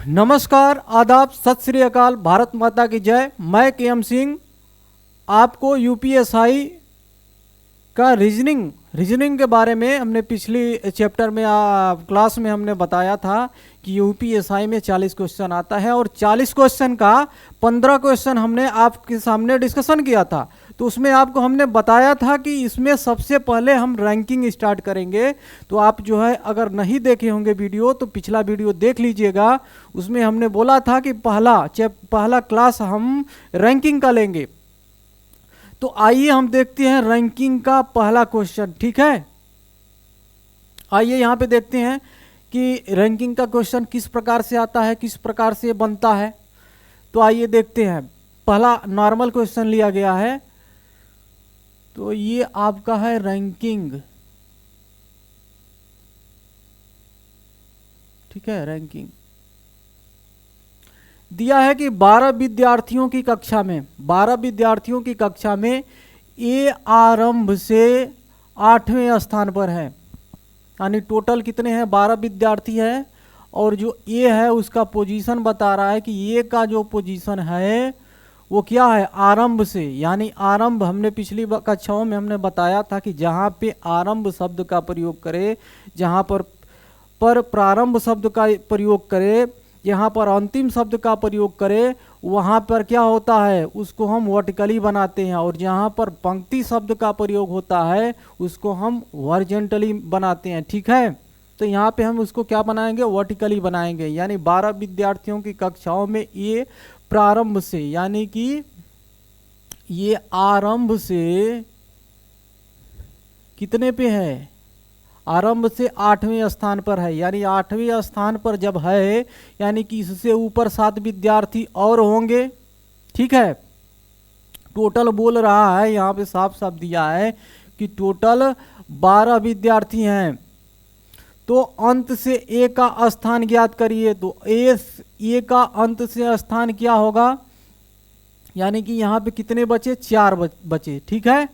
नमस्कार, आदाब, सत श्री अकाल, भारत माता की जय। मैं केएम सिंह आपको यूपीएसआई का रीजनिंग के बारे में हमने पिछली चैप्टर में क्लास में हमने बताया था कि यूपीएसआई में 40 क्वेश्चन आता है और 40 क्वेश्चन का 15 क्वेश्चन हमने आपके सामने डिस्कशन किया था। तो उसमें आपको हमने बताया था कि इसमें सबसे पहले हम रैंकिंग स्टार्ट करेंगे। तो आप जो है अगर नहीं देखे होंगे वीडियो तो पिछला वीडियो देख लीजिएगा। उसमें हमने बोला था कि पहला क्लास हम रैंकिंग का लेंगे। तो आइए हम देखते हैं रैंकिंग का पहला क्वेश्चन। ठीक है, आइए यहां पे देखते हैं कि रैंकिंग का क्वेश्चन किस प्रकार से आता है, किस प्रकार से बनता है। तो आइए देखते हैं। पहला नॉर्मल क्वेश्चन लिया गया है। तो ये आपका है रैंकिंग। ठीक है, रैंकिंग दिया है कि 12 विद्यार्थियों की कक्षा में ए आरंभ से 8वें स्थान पर है। यानी टोटल कितने हैं, 12 विद्यार्थी है और जो ए है उसका पोजीशन बता रहा है कि ए का जो पोजीशन है वो क्या है, आरंभ से। यानी आरंभ हमने पिछली कक्षाओं में हमने बताया था कि जहाँ पे आरंभ शब्द का प्रयोग करे, जहाँ पर प्रारंभ शब्द का प्रयोग करे, यहाँ पर अंतिम शब्द का प्रयोग करे, वहाँ पर क्या होता है, उसको हम वर्टिकली बनाते हैं। और जहाँ पर पंक्ति शब्द का प्रयोग होता है उसको हम हॉरिजॉन्टली बनाते हैं। ठीक है, तो यहाँ पे हम उसको क्या बनाएंगे, वर्टिकली बनाएंगे। यानी 12 विद्यार्थियों की कक्षाओं में ये प्रारंभ से, यानी कि ये आरंभ से कितने पे है, आरंभ से 8वें स्थान पर है। यानी 8वें स्थान पर जब है यानी कि इससे ऊपर 7 विद्यार्थी और होंगे। ठीक है, टोटल बोल रहा है, यहाँ पे साफ साफ दिया है कि टोटल 12 विद्यार्थी हैं। तो अंत से ए का स्थान ज्ञात करिए। तो ए का अंत से स्थान क्या होगा, यानी कि यहाँ पे कितने बचे, 4 बचे। ठीक है,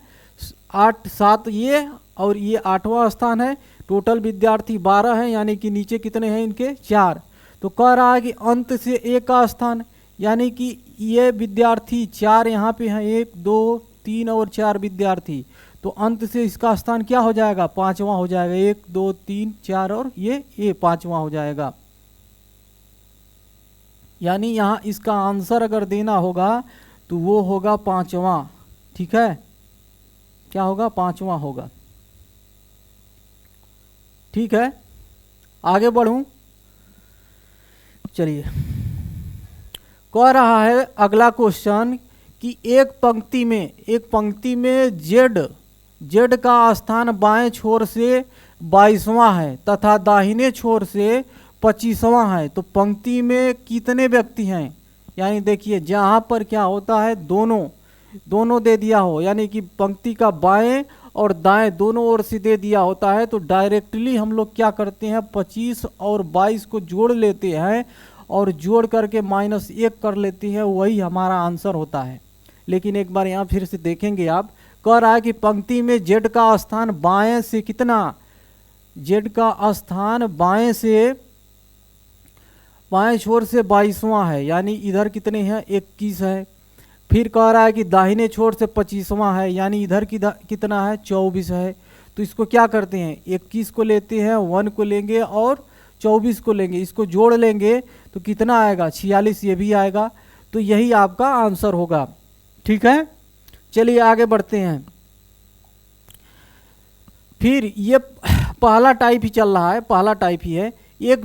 8 7 ये और ये 8वां स्थान है। टोटल विद्यार्थी 12 हैं, यानी कि नीचे कितने हैं इनके, 4। तो कह रहा है कि अंत से ए का स्थान, यानी कि ये विद्यार्थी 4 यहाँ पे हैं, 1 2 3 और 4 विद्यार्थी। तो अंत से इसका स्थान क्या हो जाएगा, 5वां हो जाएगा। 1 2 3 4 और ये 5वां हो जाएगा। यानी यहाँ इसका आंसर अगर देना होगा तो वो होगा 5वां। ठीक है, क्या होगा, 5वां होगा। ठीक है, आगे बढ़ूं। चलिए, कह रहा है अगला क्वेश्चन कि एक पंक्ति में जेड का स्थान बाएं छोर से 22वां है तथा दाहिने छोर से 25वां है। तो पंक्ति में कितने व्यक्ति हैं, यानी देखिए जहां पर क्या होता है, दोनों दे दिया हो, यानी कि पंक्ति का बाएं और दाएं दोनों ओर से दे दिया होता है। तो डायरेक्टली हम लोग क्या करते हैं, 25 और 22 को जोड़ लेते हैं और जोड़ करके -1 कर लेते हैं, वही हमारा आंसर होता है। लेकिन एक बार यहाँ फिर से देखेंगे आप, कह रहा है कि पंक्ति में जेड का स्थान बाएं से कितना, जेड का स्थान बाएं छोर से 22वां है, यानी इधर कितने हैं, 21 है। फिर कह रहा है कि दाहिने छोर से 25वां है, यानी इधर कितना है, 24 है। तो इसको क्या करते हैं, 21 को लेते हैं, 1 को लेंगे और 24 को लेंगे, इसको जोड़ लेंगे तो कितना आएगा, 46, ये भी आएगा। तो यही आपका आंसर होगा। ठीक है, चलिए आगे बढ़ते हैं। फिर ये पहला टाइप ही चल रहा है, पहला टाइप ही है। एक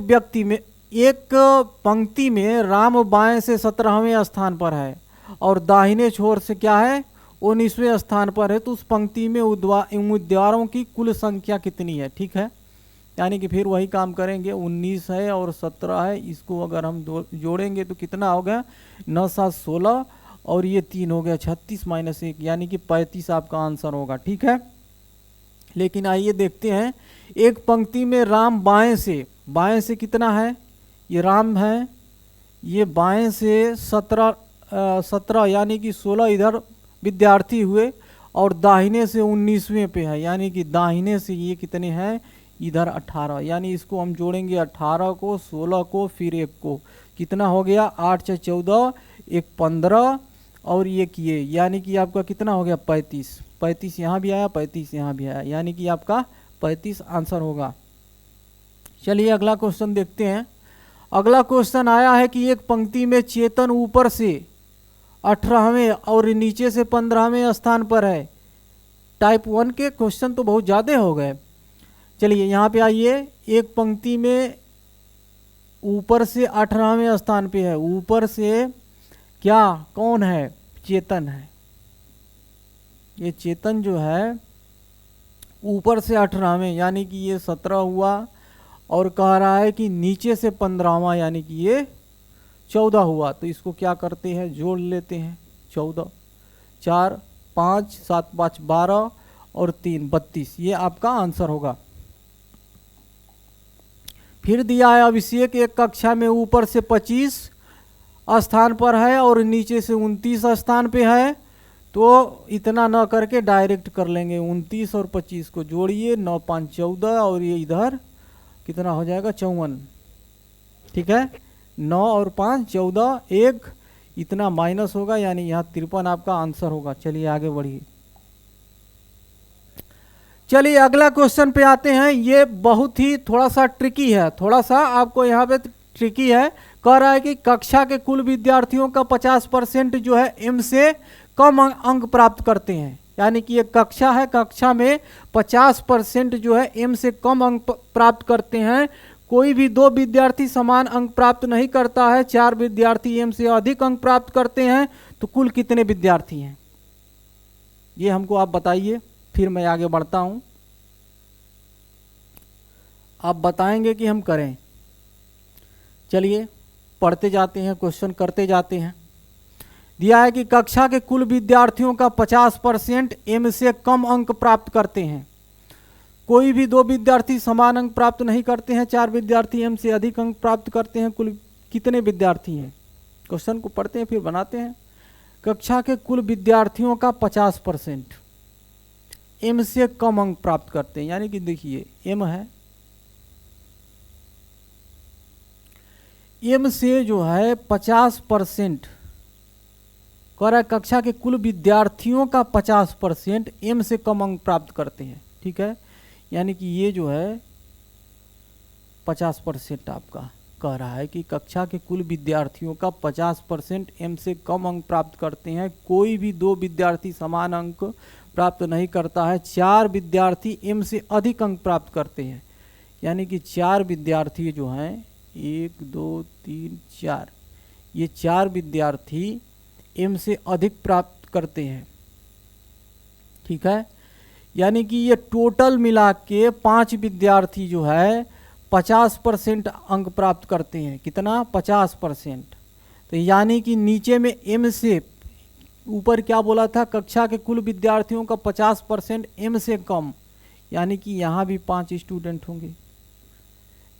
पंक्ति में राम बाएं से 17वें स्थान पर है और दाहिने छोर से क्या है, 19वें स्थान पर है। तो उस पंक्ति में उम्मीदवारों की कुल संख्या कितनी है। ठीक है, यानी कि फिर वही काम करेंगे, 19 है और 17 है, इसको अगर हम जोड़ेंगे तो कितना हो गया, 9 7 16 और ये 3 हो गया, 36 - 1 यानी कि 35 आपका आंसर होगा। ठीक है, लेकिन आइए देखते हैं। एक पंक्ति में राम बाएं से कितना है, ये राम है, ये बाएं से 17 यानी कि 16 इधर विद्यार्थी हुए और दाहिने से 19वें पे है, यानी कि दाहिने से ये कितने हैं, इधर 18, यानी इसको हम जोड़ेंगे 18 को, 16 को, फिर 1 को, कितना हो गया 8 से 14, 1 15 और ये किए, यानी कि आपका कितना हो गया 35। 35 यहाँ भी आया, 35 यहाँ भी आया, यानी कि आपका 35 आंसर होगा। चलिए अगला क्वेश्चन देखते हैं। अगला क्वेश्चन आया है कि एक पंक्ति में चेतन ऊपर से 18वें और नीचे से 15वें स्थान पर है। टाइप 1 के क्वेश्चन तो बहुत ज़्यादा हो गए। चलिए यहाँ पे आइए, एक पंक्ति में ऊपर से 18वें स्थान पे है, ऊपर से क्या कौन है, चेतन है। ये चेतन जो है ऊपर से 18वें, यानी कि ये 17 हुआ, और कह रहा है कि नीचे से 15वां, यानी कि ये 14 हुआ। तो इसको क्या करते हैं, जोड़ लेते हैं। 14, 4, 5, 7, 5 12 और 3 32, ये आपका आंसर होगा। फिर दिया है अभिषेक एक कक्षा में ऊपर से 25 स्थान पर है और नीचे से 29 स्थान पे है, तो इतना न करके डायरेक्ट कर लेंगे। 29 और 25 को जोड़िए, 9 5 14 और ये इधर कितना हो जाएगा 54, ठीक है। 9 और 5 14, 1 इतना माइनस होगा, यानी यहाँ 53 आपका आंसर होगा। चलिए आगे बढ़िए। चलिए अगला क्वेश्चन पे आते हैं। ये बहुत ही थोड़ा सा ट्रिकी है, थोड़ा सा आपको यहाँ पे ट्रिकी है। कह रहा है कि कक्षा के कुल विद्यार्थियों का 50% जो है एम से कम अंक प्राप्त करते हैं, यानी कि ये कक्षा है, कक्षा में 50% जो है एम से कम अंक प्राप्त करते हैं। कोई भी 2 विद्यार्थी समान अंक प्राप्त नहीं करता है, 4 विद्यार्थी एम से अधिक अंक प्राप्त करते हैं, तो कुल कितने विद्यार्थी हैं, ये हमको आप बताइए, फिर मैं आगे बढ़ता हूं। आप बताएंगे कि हम करें। चलिए पढ़ते जाते हैं, क्वेश्चन करते जाते हैं। दिया है कि कक्षा के कुल विद्यार्थियों का 50% एम से कम अंक प्राप्त करते हैं। कोई भी 2 विद्यार्थी समान अंक प्राप्त नहीं करते हैं, 4 विद्यार्थी एम से अधिक अंक प्राप्त करते हैं, कुल कितने विद्यार्थी हैं। क्वेश्चन को पढ़ते हैं फिर बनाते हैं। कक्षा के कुल विद्यार्थियों का 50% एम से कम अंक प्राप्त करते हैं, यानी कि देखिए एम है, एम से जो है 50% कह रहा है कक्षा के कुल विद्यार्थियों का 50% एम से कम अंक प्राप्त करते हैं, ठीक है। यानी कि ये जो है 50% आपका कह रहा है कि कक्षा के कुल विद्यार्थियों का 50% एम से कम अंक प्राप्त करते हैं। कोई भी 2 विद्यार्थी समान अंक प्राप्त नहीं करता है, 4 विद्यार्थी एम से अधिक अंक प्राप्त करते हैं, यानी कि 4 विद्यार्थी जो हैं 1 2 3 4, ये 4 विद्यार्थी एम से अधिक प्राप्त करते हैं, ठीक है। यानी कि ये टोटल मिला के 5 विद्यार्थी जो है 50% अंक प्राप्त करते हैं। कितना 50%। तो यानी कि नीचे में एम से, ऊपर क्या बोला था, कक्षा के कुल विद्यार्थियों का 50% एम से कम, यानी कि यहाँ भी 5 स्टूडेंट होंगे,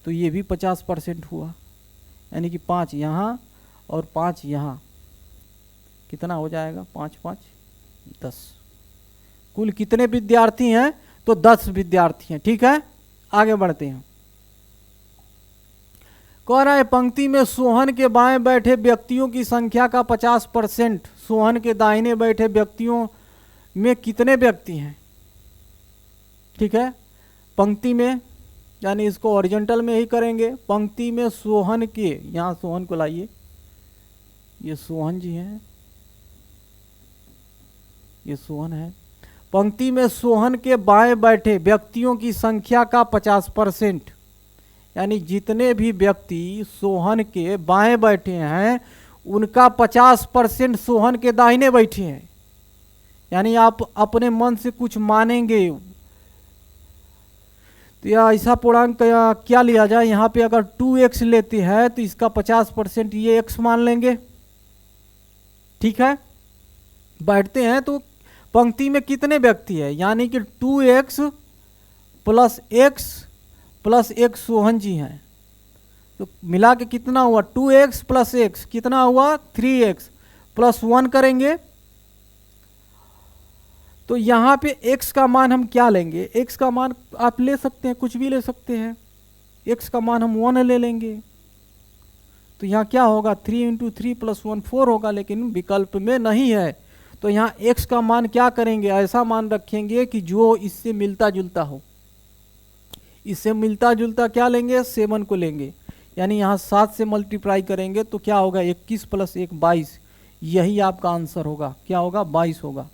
तो ये भी 50% हुआ, यानी कि 5 यहाँ और 5 यहाँ, कितना हो जाएगा 5 5 10। कुल कितने विद्यार्थी हैं, तो 10 विद्यार्थी हैं, ठीक है। आगे बढ़ते हैं। कह रहा है पंक्ति में सोहन के बाएं बैठे व्यक्तियों की संख्या का 50%, सोहन के दाहिने बैठे व्यक्तियों में कितने व्यक्ति हैं, ठीक है। पंक्ति में, यानी इसको हॉरिजॉन्टल में ही करेंगे। पंक्ति में सोहन के, यहाँ सोहन को लाइए, ये सोहन जी हैं, ये सोहन है। पंक्ति में सोहन के बाएं बैठे व्यक्तियों की संख्या का 50%, यानी जितने भी व्यक्ति सोहन के बाएं बैठे हैं उनका 50% सोहन के दाहिने बैठे हैं। यानी आप अपने मन से कुछ मानेंगे तो या ऐसा पूर्णांक क्या लिया जाए, यहाँ पे अगर 2x लेते हैं तो इसका 50% ये x मान लेंगे, ठीक है। बैठते हैं तो पंक्ति में कितने व्यक्ति है, यानी कि 2x plus x plus 1 Sohan ji हैं, तो मिला के कितना हुआ 2x प्लस x कितना हुआ 3x प्लस 1 करेंगे तो यहाँ पे x का मान हम क्या लेंगे, x का मान आप ले सकते हैं, कुछ भी ले सकते हैं, x का मान हम 1 ले लेंगे। तो यहाँ क्या होगा, 3 × 3 + 1 4 होगा, लेकिन विकल्प में नहीं है। तो यहाँ x का मान क्या करेंगे, ऐसा मान रखेंगे कि जो इससे मिलता जुलता हो। इससे मिलता जुलता क्या लेंगे, 7 को लेंगे, यानी यहाँ 7 से मल्टीप्लाई करेंगे तो क्या होगा, 21 + 1 22। यही आपका आंसर होगा, क्या होगा, 22 होगा।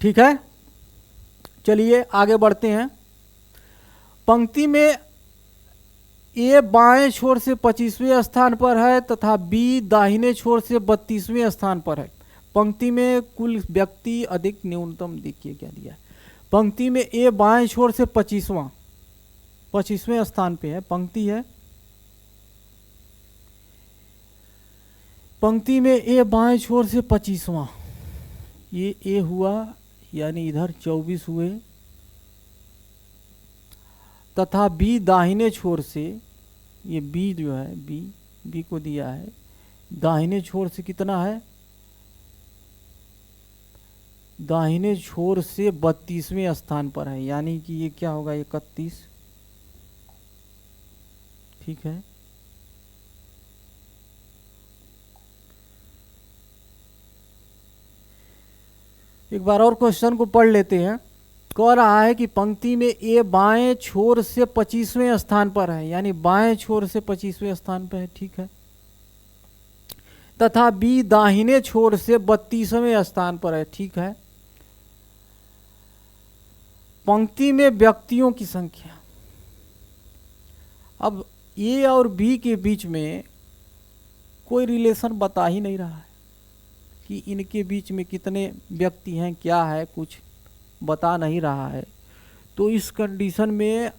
ठीक है, चलिए आगे बढ़ते हैं। पंक्ति में ए बाएं छोर से 25वें स्थान पर है तथा बी दाहिने छोर से 32वें स्थान पर है। पंक्ति में कुल व्यक्ति अधिक न्यूनतम देखिए क्या दिया है। पंक्ति में ए बाएं छोर से 25वें स्थान पे है, पंक्ति है। पंक्ति में ए बाएं छोर से 25वां, ये ए हुआ, यानी इधर 24 हुए, तथा बी दाहिने छोर से, ये बी जो है, बी को दिया है, दाहिने छोर से कितना है, दाहिने छोर से 32वें स्थान पर है, यानी कि ये क्या होगा, 31। ठीक है, एक बार और क्वेश्चन को पढ़ लेते हैं। कह रहा है कि पंक्ति में ए बाएं छोर से 25वें स्थान पर है, यानी बाएं छोर से 25वें स्थान पर है। ठीक है, तथा बी दाहिने छोर से 32वें स्थान पर है। ठीक है, पंक्ति में व्यक्तियों की संख्या, अब ए और बी के बीच में कोई रिलेशन बता ही नहीं रहा है कि इनके बीच में कितने व्यक्ति हैं, क्या है, कुछ बता नहीं रहा है। तो इस कंडीशन में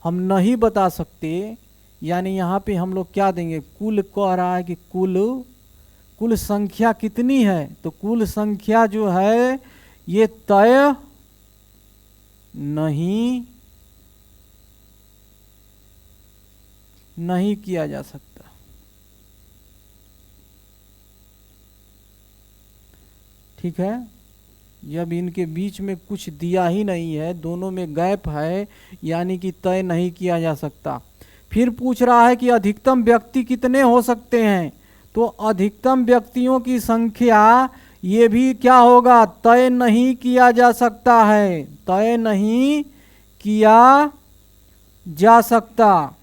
हम नहीं बता सकते, यानी यहाँ पे हम लोग क्या देंगे, कुल कह रहा है कि कुल संख्या कितनी है, तो कुल संख्या जो है ये तय नहीं किया जा सकता। ठीक है, जब इनके बीच में कुछ दिया ही नहीं है, दोनों में गैप है, यानी कि तय नहीं किया जा सकता। फिर पूछ रहा है कि अधिकतम व्यक्ति कितने हो सकते हैं, तो अधिकतम व्यक्तियों की संख्या ये भी क्या होगा, तय नहीं किया जा सकता है, तय नहीं किया जा सकता।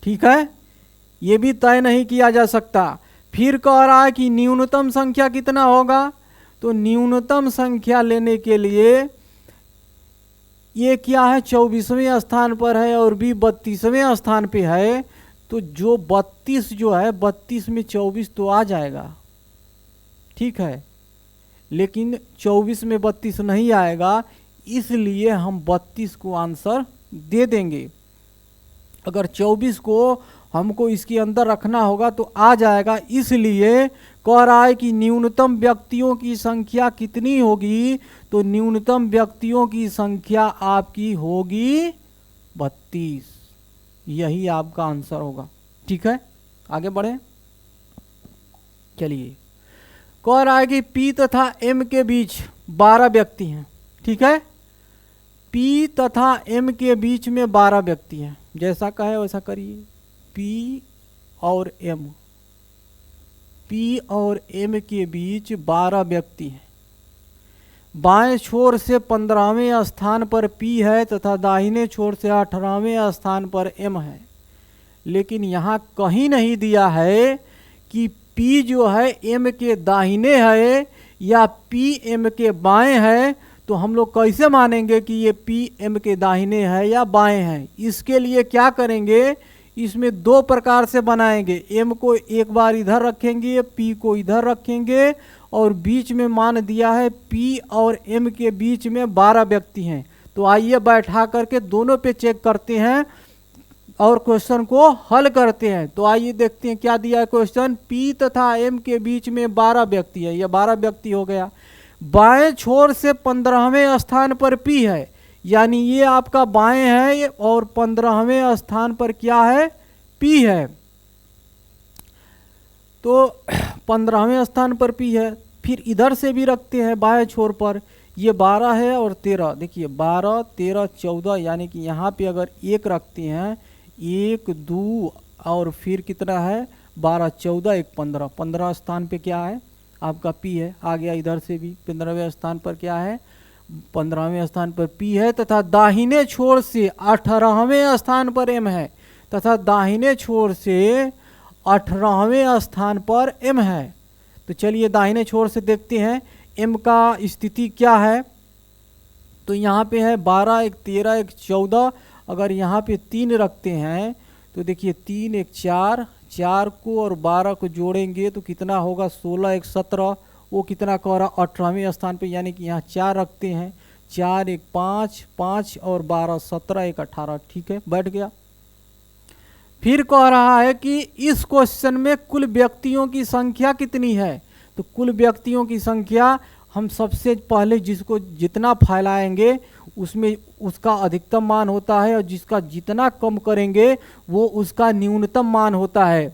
ठीक है, ये भी तय नहीं किया जा सकता। फिर कह रहा है कि न्यूनतम संख्या कितना होगा, तो न्यूनतम संख्या लेने के लिए ये क्या है, 24वें स्थान पर है और बी 32वें स्थान पे है। तो जो 32 जो है, 32 में 24 तो आ जाएगा। ठीक है, लेकिन 24 में 32 नहीं आएगा, इसलिए हम 32 को आंसर दे देंगे। अगर 24 को हमको इसके अंदर रखना होगा तो आ जाएगा, इसलिए कह रहा है कि न्यूनतम व्यक्तियों की संख्या कितनी होगी, तो न्यूनतम व्यक्तियों की संख्या आपकी होगी 32। यही आपका आंसर होगा। ठीक है, आगे बढ़े। चलिए, कह रहा है कि P तथा M के बीच 12 व्यक्ति हैं। ठीक है, P तथा M के बीच में 12 व्यक्ति हैं, जैसा कहे वैसा करिए। P और M के बीच 12 व्यक्ति हैं। बाएं छोर से 15वें स्थान पर P है तथा दाहिने छोर से 18वें स्थान पर M है, लेकिन यहाँ कहीं नहीं दिया है कि P जो है M के दाहिने है या P M के बाएं है। तो हम लोग कैसे मानेंगे कि ये P M के दाहिने है या बाएं है? इसके लिए क्या करेंगे, इसमें दो प्रकार से बनाएंगे। M को एक बार इधर रखेंगे, P को इधर रखेंगे, और बीच में मान दिया है P और M के बीच में 12 व्यक्ति हैं। तो आइए बैठा करके दोनों पे चेक करते हैं और क्वेश्चन को हल करते हैं। तो आइए देखते हैं क्या दिया है क्वेश्चन। P तथा M के बीच में 12 व्यक्ति है, यह 12 व्यक्ति हो गया। बाएं छोर से 15वें स्थान पर P है, यानी ये आपका बाएं है, और 15वें स्थान पर क्या है, P है। तो 15वें स्थान पर पी है। फिर इधर से भी रखते हैं बाएं छोर पर, ये 12 है और 13, देखिए 12 13 14, यानी कि यहाँ पे अगर 1 रखते हैं, 1 2 और फिर कितना है 12 14 1 15, 15 स्थान पे क्या है आपका पी है। आ गया इधर से भी 15वें स्थान पर क्या है, 15वें स्थान पर पी है, तथा दाहिने छोर से 18वें स्थान पर एम है, तथा दाहिने छोर से 18वें स्थान पर एम है। तो चलिए दाहिने छोर से देखते हैं एम का स्थिति क्या है। तो यहाँ पे है 12 1 13 1 14, अगर यहाँ पे 3 रखते हैं तो देखिए 3 1 4, 4 को और 12 को जोड़ेंगे तो कितना होगा 16 1 17, वो कितना कह रहा 18वें स्थान पे, यानी कि यहाँ 4 रखते हैं, 4 1 5, 5 और 12 17 1 18, ठीक है बैठ गया। फिर कह रहा है कि इस क्वेश्चन में कुल व्यक्तियों की संख्या कितनी है। तो कुल व्यक्तियों की संख्या हम सबसे पहले जिसको जितना फैलाएंगे उसमें उसका अधिकतम मान होता है, और जिसका जितना कम करेंगे वो उसका न्यूनतम मान होता है।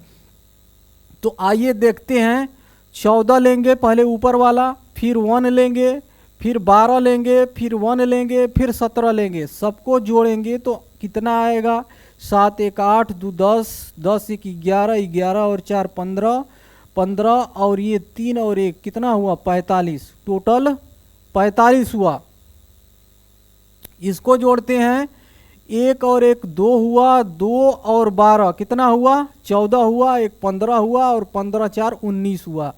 तो आइए देखते हैं, 14 लेंगे पहले ऊपर वाला, फिर 1 लेंगे, फिर 12 लेंगे, फिर 1 लेंगे, फिर 17 लेंगे, सबको जोड़ेंगे तो कितना आएगा 7 1 8 2 10, 10 1 11, 11 और 4 15, 15 और ये 3 और 1 कितना हुआ 45, टोटल 45 हुआ। इसको जोड़ते हैं, 1 और 1 2 हुआ, 2 और 12 कितना हुआ 14 हुआ, 1 15 हुआ और 15 4 19 हुआ।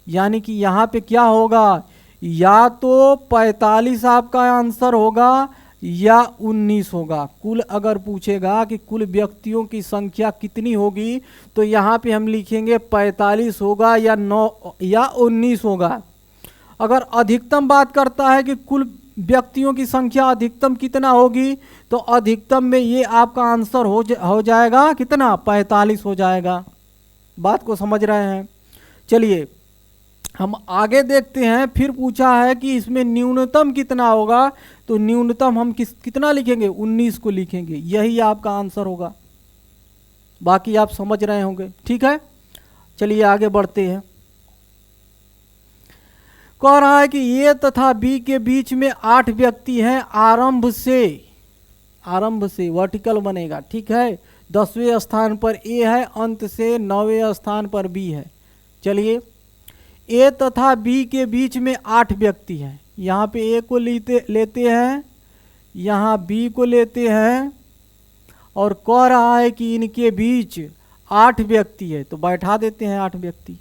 यानी कि यहाँ पे क्या होगा, या तो 45 आपका आंसर होगा या 19 होगा। कुल अगर पूछेगा कि कुल व्यक्तियों की संख्या कितनी होगी तो यहाँ पे हम लिखेंगे 45 होगा या 9 या 19 होगा। अगर अधिकतम बात करता है कि कुल व्यक्तियों की संख्या अधिकतम कितना होगी, तो अधिकतम में ये आपका आंसर हो जाएगा कितना 45 हो जाएगा। बात को समझ रहे हैं। चलिए हम आगे देखते हैं। फिर पूछा है कि इसमें न्यूनतम कितना होगा, तो न्यूनतम हम कितना लिखेंगे 19 को लिखेंगे, यही आपका आंसर होगा। बाकी आप समझ रहे होंगे, ठीक है। चलिए आगे बढ़ते हैं। कह रहा है कि ए तथा बी के बीच में 8 व्यक्ति हैं, आरंभ से वर्टिकल बनेगा, ठीक है। 10वें स्थान पर ए है, अंत से 9वें स्थान पर बी है। चलिए ए तथा बी के बीच में 8 व्यक्ति हैं, यहाँ पे ए को लेते हैं, यहाँ बी को लेते हैं, और कह रहा है कि इनके बीच 8 व्यक्ति है, तो बैठा देते हैं 8 व्यक्ति।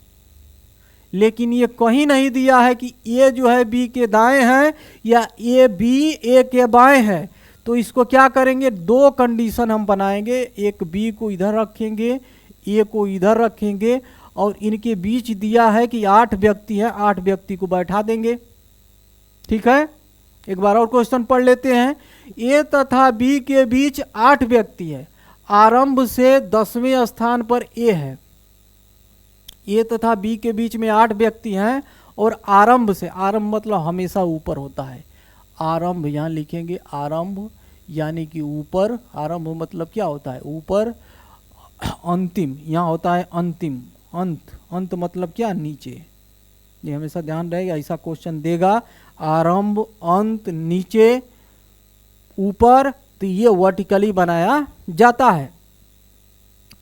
लेकिन ये कहीं नहीं दिया है कि ए जो है बी के दाएं है या ए बी ए के बाएं है। तो इसको क्या करेंगे, 2 कंडीशन हम बनाएंगे, एक बी को इधर रखेंगे, ए को इधर रखेंगे, और इनके बीच दिया है कि 8 व्यक्ति हैं, 8 व्यक्ति को बैठा देंगे, ठीक है। एक बार और क्वेश्चन पढ़ लेते हैं। ए तथा बी के बीच 8 व्यक्ति है, आरंभ से 10वें स्थान पर ए है। ए तथा बी के बीच में 8 व्यक्ति हैं और आरंभ से, आरंभ मतलब हमेशा ऊपर होता है, आरंभ यहाँ लिखेंगे, आरंभ यानी कि ऊपर, आरंभ मतलब क्या होता है ऊपर, अंतिम यहाँ होता है अंतिम, अंत, अंत मतलब क्या नीचे। ये हमेशा ध्यान रहेगा, ऐसा क्वेश्चन देगा, आरंभ अंत नीचे ऊपर, तो ये वर्टिकली बनाया जाता है।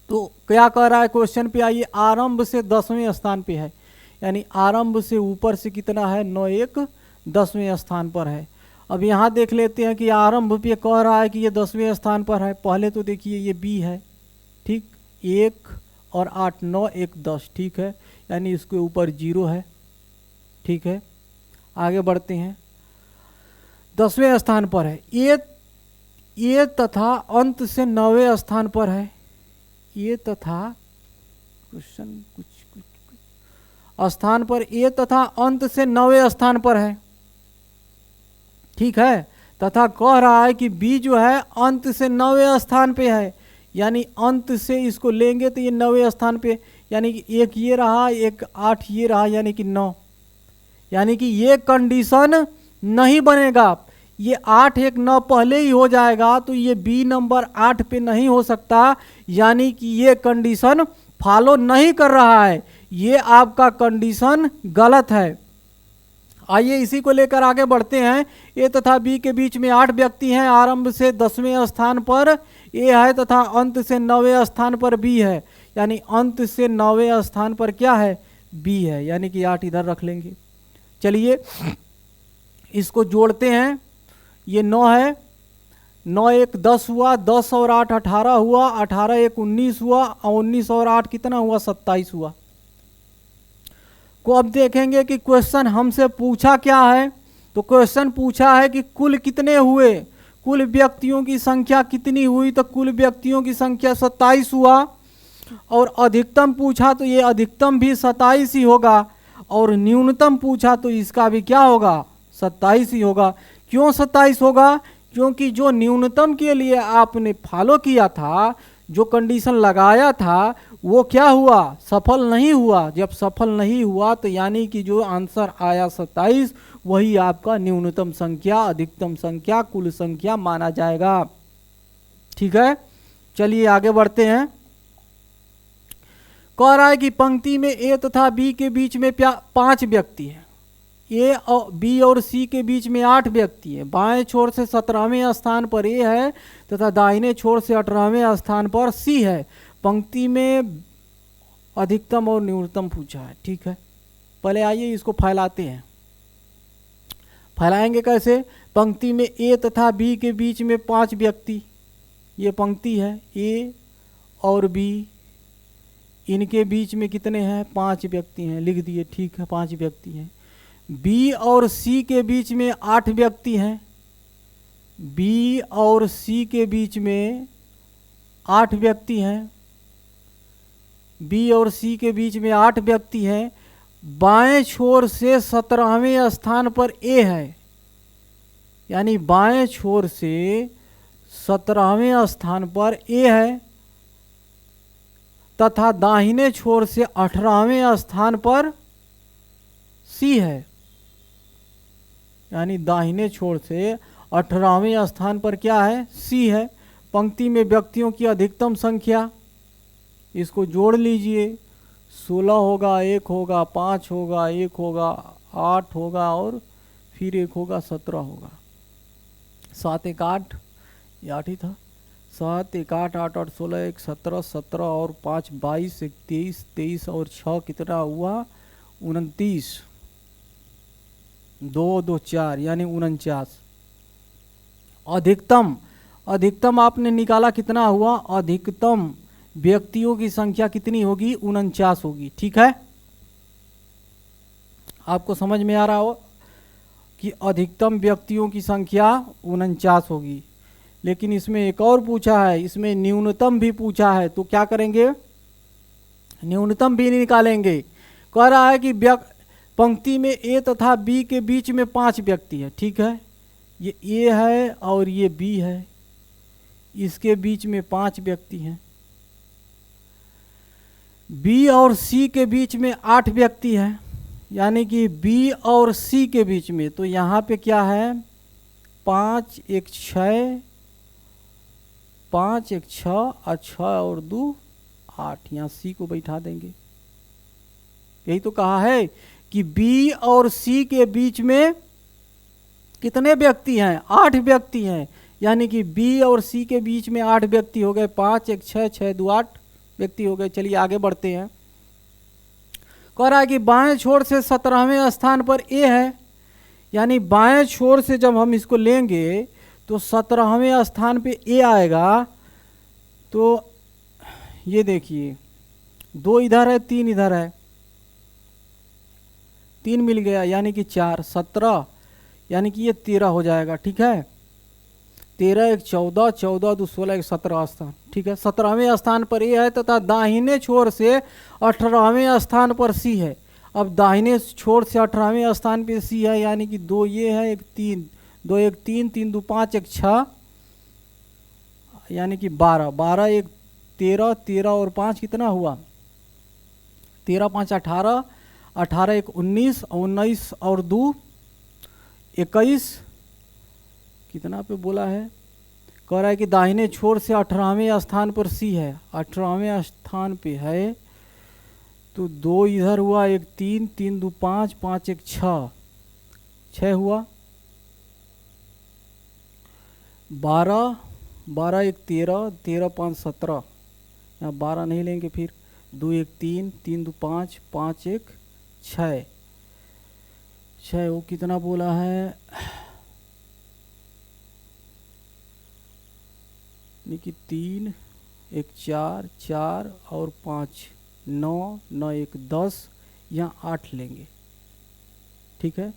तो क्या कह रहा है क्वेश्चन पे आइए, आरंभ से 10वें स्थान पे है, यानी आरंभ से ऊपर से कितना है 9 1 10वें स्थान पर है। अब यहाँ देख लेते हैं कि आरंभ पे कह रहा है कि ये 10वें स्थान पर है। पहले तो देखिए ये बी है, ठीक, 1 और 8 9 1 10, ठीक है, यानी इसके ऊपर 0 है, ठीक है। आगे बढ़ते हैं, 10वें स्थान पर है ए तथा अंत से 9वें स्थान पर है, ए तथा क्वेश्चन कुछ स्थान पर ए तथा अंत से 9वें स्थान पर है, ठीक है। तथा कह रहा है कि बी जो है अंत से 9वें स्थान पे है, यानी अंत से इसको लेंगे तो ये 9वें स्थान पे, यानी कि एक ये रहा, एक 8 ये रहा, यानी कि 9, यानी कि ये कंडीशन नहीं बनेगा। ये 8 1 9 पहले ही हो जाएगा, तो ये बी नंबर 8 पे नहीं हो सकता, यानी कि ये कंडीशन फॉलो नहीं कर रहा है। ये आपका कंडीशन गलत है। आइए इसी को लेकर आगे बढ़ते हैं। ए तथा बी के बीच में 8 व्यक्ति हैं। आरंभ से 10वें स्थान पर ए है तथा अंत से 9वें स्थान पर बी है, यानी अंत से 9वें स्थान पर क्या है, बी है, यानी कि 8 इधर रख लेंगे। चलिए इसको जोड़ते हैं। ये 9 है, 9 एक 10 हुआ, 10 और 8 18 हुआ, 18 एक 19 हुआ, और 19 और 8 कितना हुआ, 27 हुआ। को अब देखेंगे कि क्वेश्चन हमसे पूछा क्या है। तो क्वेश्चन पूछा है कि कुल कितने हुए, कुल व्यक्तियों की संख्या कितनी हुई, तो कुल व्यक्तियों की संख्या 27 हुआ। और अधिकतम पूछा तो ये अधिकतम भी 27 ही होगा, और न्यूनतम पूछा तो इसका भी क्या होगा, 27 ही होगा। क्यों 27 होगा, क्योंकि जो न्यूनतम के लिए आपने फॉलो किया था, जो कंडीशन लगाया था, वो क्या हुआ, सफल नहीं हुआ। जब सफल नहीं हुआ तो यानी कि जो आंसर आया 27 वही आपका न्यूनतम संख्या, अधिकतम संख्या, कुल संख्या माना जाएगा। ठीक है, चलिए आगे बढ़ते हैं। कह रहा है कि पंक्ति में ए तथा बी के बीच में 5 व्यक्ति हैं। ए और बी और सी के बीच में 8 व्यक्ति हैं। बाएं छोर से 17वें स्थान पर ए है तथा दाहिने छोर से 18वें स्थान पर सी है। पंक्ति में अधिकतम और न्यूनतम पूछा है। ठीक है, पहले आइए इसको फैलाते हैं। फैलाएंगे कैसे, पंक्ति में ए तथा बी के बीच में 5 व्यक्ति, ये पंक्ति है, ए और बी, इनके बीच में कितने हैं, 5 व्यक्ति हैं, लिख दिए। ठीक है, 5 व्यक्ति हैं। बी और सी के बीच में 8 व्यक्ति हैं। बी और सी के बीच में 8 व्यक्ति हैं। बी और सी के बीच में 8 व्यक्ति हैं। बाएं छोर से 17वें स्थान पर ए है, यानी बाएं छोर से 17वें स्थान पर ए है तथा दाहिने छोर से 18वें स्थान पर सी है, यानी दाहिने छोर से 18वें स्थान पर क्या है, सी है। पंक्ति में व्यक्तियों की अधिकतम संख्या, इसको जोड़ लीजिए। 16 होगा, 1 होगा, 5 होगा, 1 होगा, 8 होगा और फिर 1 होगा, 17 होगा। 7 1 8, ये 8 ही था। 7 1 8 8 8 16 1 17, 17 और 5 22, 1 23, 23 और 6 कितना हुआ, 29, 2 2 4 यानी 49। अधिकतम आपने निकाला कितना हुआ, अधिकतम व्यक्तियों की संख्या कितनी होगी, 49 होगी। ठीक है, आपको समझ में आ रहा हो कि अधिकतम व्यक्तियों की संख्या 49 होगी। लेकिन इसमें एक और पूछा है, इसमें न्यूनतम भी पूछा है, तो क्या करेंगे, न्यूनतम भी निकालेंगे। कह रहा है कि पंक्ति में ए तथा बी के बीच में 5 व्यक्ति है। ठीक है, ये ए है और ये बी है, इसके बीच में 5 व्यक्ति हैं। बी और सी के बीच में 8 व्यक्ति हैं, यानी कि बी और सी के बीच में, तो यहाँ पे क्या है, 5 1 6, 5 1 6 और 6 और 2 8, यहाँ सी को बैठा देंगे। यही तो कहा है कि बी और सी के बीच में कितने व्यक्ति हैं, 8 व्यक्ति हैं, यानी कि बी और सी के बीच में 8 व्यक्ति हो गए। 5 1 6 6 2 8 व्यक्ति हो गए। चलिए आगे बढ़ते हैं। कह रहा है कि बाएं छोर से 17वें स्थान पर ए है, यानी बाएं छोर से जब हम इसको लेंगे तो 17वें स्थान पे ए आएगा। तो ये देखिए, 2 इधर है, 3 इधर है, 3 मिल गया, यानी कि 4, 17, यानी कि ये 13 हो जाएगा। ठीक है, 13 1 14, 14 2 16 1 17 स्थान। ठीक है, 17वें स्थान पर ए है तथा दाहिने छोर से 18वें स्थान पर सी है। अब दाहिने छोर से 18वें स्थान पर सी है, यानी कि 2 ये है, 1 3, 2 1 3, 3 2 5 1 6, यानी कि 12, 12 1 13, 13 और 5 कितना हुआ, 13 5 18, 18 1 19, 19 और 2 21, कितना पे बोला है, कह रहा है कि दाहिने छोर से 18वें स्थान पर सी है, 18वें स्थान पे है, तो 2 इधर हुआ, एक 3, 3 2 5, 5 1 6, 6 हुआ। 12, 12 1 13, 13 5 17, यहाँ 12 नहीं लेंगे, फिर 2 1 3, 3 2 5, 5 1 6, 6 वो कितना बोला है, यानी कि 3 1 4, 4 और 5 9, 9 1 10, यहाँ 8 लेंगे, ठीक है।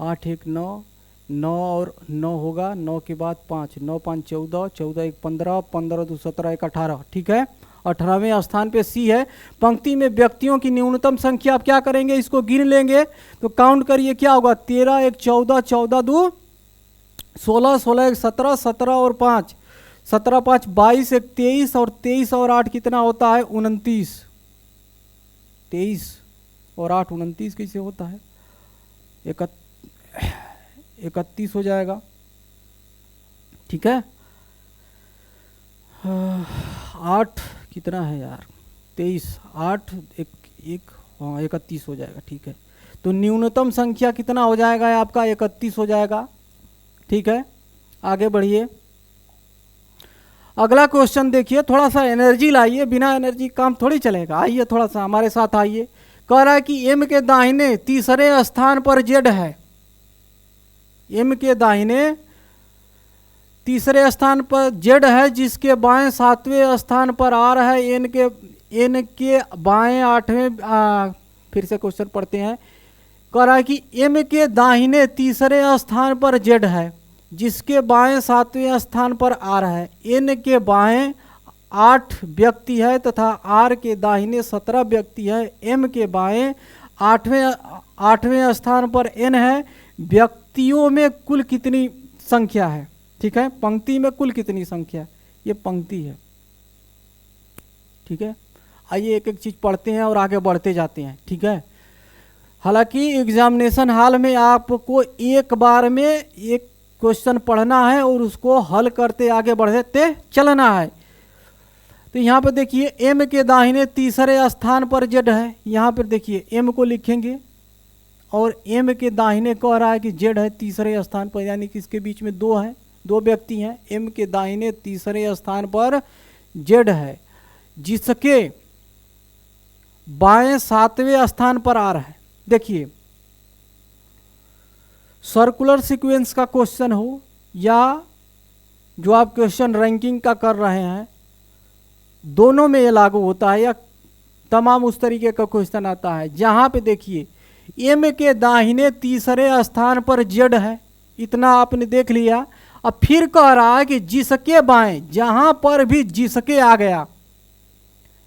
8 1 9, 9 और 9 होगा, 9 के बाद 5, 9 5 14, 14 1 15, 15 2 17, 1 18, ठीक है। 18वें स्थान पे सी है। पंक्ति में व्यक्तियों की न्यूनतम संख्या आप क्या करेंगे, इसको गिन लेंगे, तो काउंट करिए क्या होगा, 13 1 14, 14 2 16, 16 1 17, 17 और 5, 17 5 22, 1 23, और 23 और 8 कितना होता है, 29। 23 और 8 29 कैसे होता है, 31 हो जाएगा, ठीक है। 8 कितना है यार, 23, 8 1 हाँ 31 हो जाएगा, ठीक है। तो न्यूनतम संख्या कितना हो जाएगा आपका, 31 हो जाएगा, ठीक है। आगे बढ़िए, अगला क्वेश्चन देखिए, थोड़ा सा एनर्जी लाइए, बिना एनर्जी काम थोड़ी चलेगा। आइए थोड़ा सा हमारे साथ आइए। कह रहा है कि एम के दाहिने तीसरे स्थान पर जेड है, एम के दाहिने तीसरे स्थान पर जेड है, जिसके बाएं 7वें स्थान पर आर है, एन के बाएं 8वें, फिर से क्वेश्चन पढ़ते हैं। कह रहा है कि एम के दाहिने तीसरे स्थान पर जेड है, जिसके बाएं 7वें स्थान पर आर है, एन के बाएं 8 व्यक्ति है तथा आर के दाहिने 17 व्यक्ति है, एम के बाएं 8वें स्थान पर एन है। व्यक्तियों में कुल कितनी संख्या है, ठीक है। पंक्ति में कुल कितनी संख्या, ये पंक्ति है, ठीक है। आइए एक एक चीज पढ़ते हैं और आगे बढ़ते जाते हैं, ठीक है। हालांकि एग्जामिनेशन हॉल में आपको एक बार में एक क्वेश्चन पढ़ना है और उसको हल करते आगे बढ़ते चलना है। तो यहाँ पर देखिए, एम के दाहिने तीसरे स्थान पर जेड है, यहाँ पर देखिए एम को लिखेंगे और एम के दाहिने कह रहा है कि जेड है तीसरे स्थान पर, यानी कि इसके बीच में 2 है, 2 व्यक्ति हैं। एम के दाहिने तीसरे स्थान पर जेड है, जिसके बाएं 7वें स्थान पर आर है। देखिए, सर्कुलर सीक्वेंस का क्वेश्चन हो या जो आप क्वेश्चन रैंकिंग का कर रहे हैं, दोनों में ये लागू होता है, या तमाम उस तरीके का क्वेश्चन आता है जहां पे देखिए एम के दाहिने तीसरे स्थान पर जेड है, इतना आपने देख लिया। अब फिर कह रहा है कि जिसके बाएं, जहां पर भी जिसके आ गया,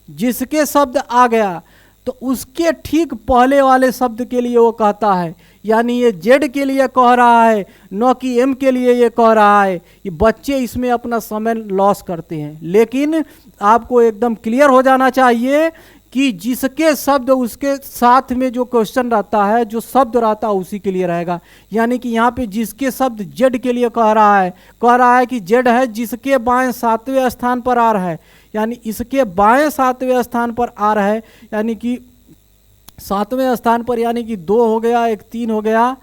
जिसके शब्द आ गया, तो उसके ठीक पहले वाले शब्द के लिए वो कहता है, यानी ये जेड के लिए कह रहा है, न कि एम के लिए ये कह रहा है। ये बच्चे इसमें अपना समय लॉस करते हैं, लेकिन आपको एकदम क्लियर हो जाना चाहिए कि जिसके शब्द उसके साथ में जो क्वेश्चन रहता है, जो शब्द रहता है उसी के लिए रहेगा। यानी कि यहाँ पे जिसके शब्द जेड के लिए कह रहा है कि जेड है जिसके बाएं 7वें स्थान पर आर है, यानी इसके बाएं 7वें स्थान पर आर है, यानी कि 7वें स्थान पर, यानी कि 2 हो गया, एक 3 हो गया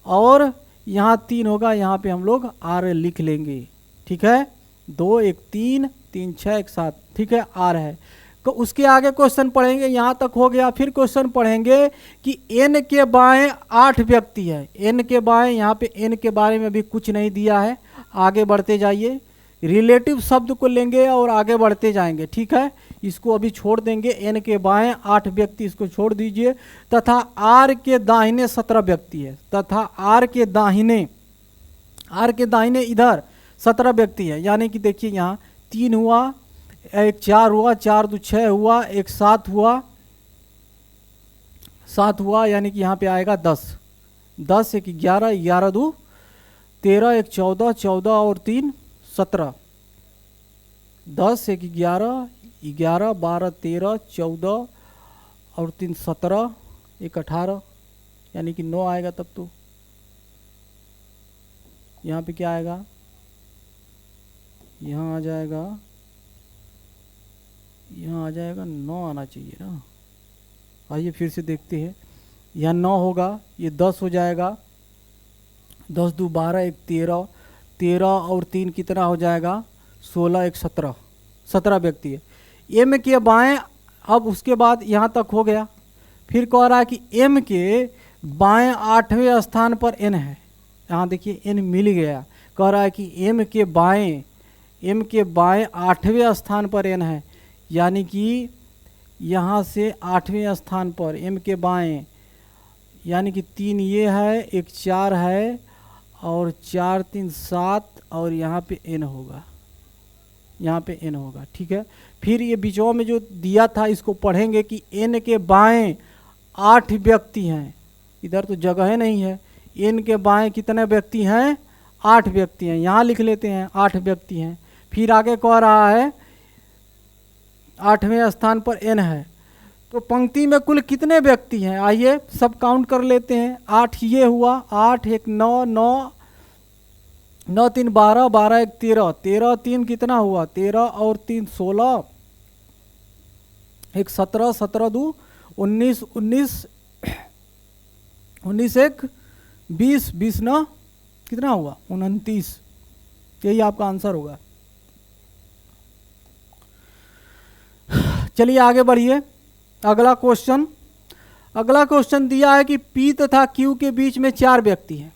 और यहाँ 3 होगा, यहाँ पे हम लोग आर लिख लेंगे, ठीक है। 2 1 3 3 6 1 7, ठीक है, आर है। तो उसके आगे क्वेश्चन पढ़ेंगे, यहाँ तक हो गया। फिर क्वेश्चन पढ़ेंगे कि एन के बाएं 8 व्यक्ति है, एन के बाएं, यहाँ पे एन के बारे में भी कुछ नहीं दिया है। आगे बढ़ते जाइए, रिलेटिव शब्द को लेंगे और आगे बढ़ते जाएंगे, ठीक है। इसको अभी छोड़ देंगे, एन के बाएं 8 व्यक्ति इसको छोड़ दीजिए, तथा आर के दाहिने 17 व्यक्ति है, तथा आर के दाहिने इधर 17 व्यक्ति है। यानी कि देखिए यहाँ 3 हुआ, एक 4 हुआ, 4 2 6 हुआ, एक 7 हुआ, 7 हुआ, यानी कि यहाँ पे आएगा 10, 10 1 11, 11 2 13, एक 14, 14 और 3 17, 10 1 11, 11 12 13 14 और 3 17, एक 18, यानी कि 9 आएगा। तब तो यहाँ पे क्या आएगा, यहाँ आ जाएगा, यहाँ आ जाएगा 9 आना चाहिए ना, आइए फिर से देखते हैं। यहाँ 9 होगा, ये 10 हो जाएगा, 10 दू 12, एक 13, 13 और 3 कितना हो जाएगा 16, एक 17, 17 व्यक्ति है। एम के बाएं, अब उसके बाद यहाँ तक हो गया। फिर कह रहा है कि एम के बाएं 8वें स्थान पर एन है। यहाँ देखिए एन मिल गया। कह रहा है कि एम के बाएं 8वें स्थान पर एन है, यानी कि यहाँ से 8वें स्थान पर एम के बाएं, यानी कि 3 ये है, एक 4 है, और 4 3 7, और यहाँ पे एन होगा, यहाँ पे एन होगा। ठीक है। फिर ये बीचों में जो दिया था इसको पढ़ेंगे कि एन के बाएं 8 व्यक्ति हैं। इधर तो जगह नहीं है। एन के बाएं कितने व्यक्ति हैं? 8 व्यक्ति हैं। यहाँ लिख लेते हैं 8 व्यक्ति हैं। फिर आगे कह रहा है 8वें स्थान पर एन है। तो पंक्ति में कुल कितने व्यक्ति हैं? आइए सब काउंट कर लेते हैं। 8 ये हुआ, 8 एक 9, 9 9 3 12, 12 एक 13, 13 3 कितना हुआ 13 और 3 16, एक 17, 17 दू 19, 19 19 एक 20, 20 9 कितना हुआ 29। यही आपका आंसर होगा। चलिए आगे बढ़िए। अगला क्वेश्चन दिया है कि P तथा Q के बीच में 4 व्यक्ति हैं।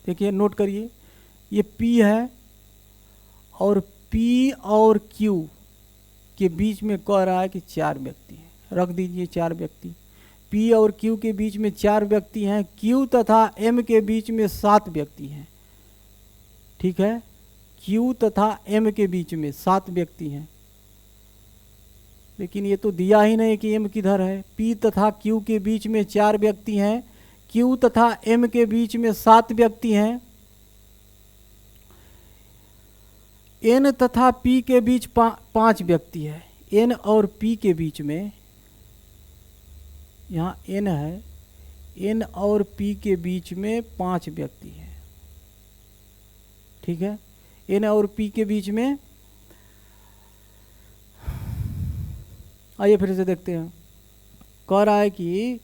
देखिए नोट करिए, ये P है और P और Q के बीच में कह रहा है कि 4 व्यक्ति हैं। रख दीजिए 4 व्यक्ति। P और Q के बीच में 4 व्यक्ति हैं। Q तथा M के बीच में 7 व्यक्ति हैं। ठीक है, Q तथा M के बीच में 7 व्यक्ति हैं, लेकिन ये तो दिया ही नहीं कि M किधर है। P तथा Q के बीच में 4 व्यक्ति हैं, Q तथा M के बीच में 7 व्यक्ति हैं, N तथा P के बीच 5 व्यक्ति है। N और P के बीच में, यहाँ N है, N और P के बीच में 5 व्यक्ति हैं। ठीक है, N और P के बीच में, आइए फिर से देखते हैं। कह रहा है कि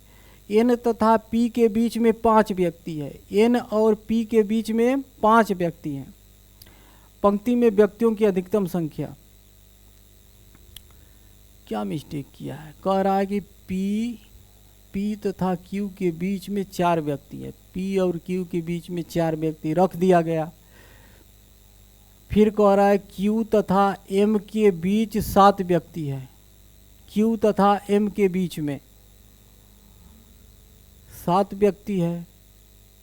N तथा P के बीच में 5 व्यक्ति है। N और P के बीच में 5 व्यक्ति हैं। पंक्ति में व्यक्तियों की अधिकतम संख्या, क्या मिस्टेक किया है? कह रहा है कि P तथा Q के बीच में 4 व्यक्ति है। P और Q के बीच में 4 व्यक्ति रख दिया गया। फिर कह रहा है Q तथा M के बीच 7 व्यक्ति है। Q तथा M के बीच में 7 व्यक्ति है।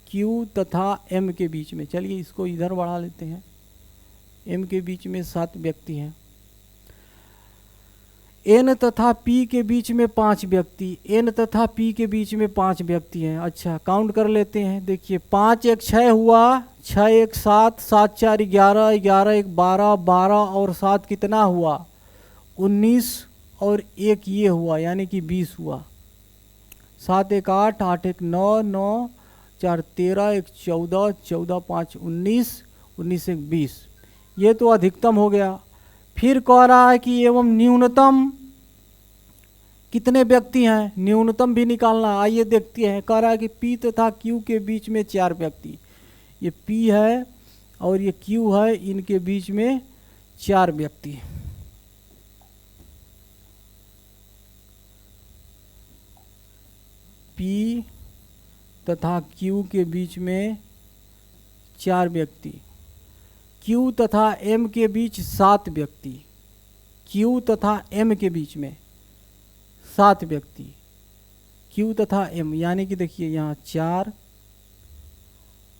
Q तथा M के बीच में, चलिए इसको इधर बढ़ा लेते हैं। M के बीच में 7 व्यक्ति हैं। N तथा P के बीच में 5 व्यक्ति, N तथा P के बीच में 5 व्यक्ति हैं। अच्छा, काउंट कर लेते हैं। देखिए 5 एक 6 हुआ, 6 एक 7, 7 4 11, 11 एक 12, 12 और 7 कितना हुआ 19, और एक ये हुआ यानी कि 20 हुआ। 7 एक 8, 8 एक 9, 9 4 13, एक 14, 14 5 19, 19 एक 20। ये तो अधिकतम हो गया। फिर कह रहा है कि एवं न्यूनतम कितने व्यक्ति हैं, न्यूनतम भी निकालना। आइए देखते हैं। कह रहा है कि P तथा Q के बीच में 4 व्यक्ति, ये P है और ये Q है, इनके बीच में 4 व्यक्ति। P तथा Q के बीच में 4 व्यक्ति, Q तथा M के बीच 7 व्यक्ति, Q तथा M के बीच में 7 व्यक्ति, Q तथा M, यानी कि देखिए यहाँ 4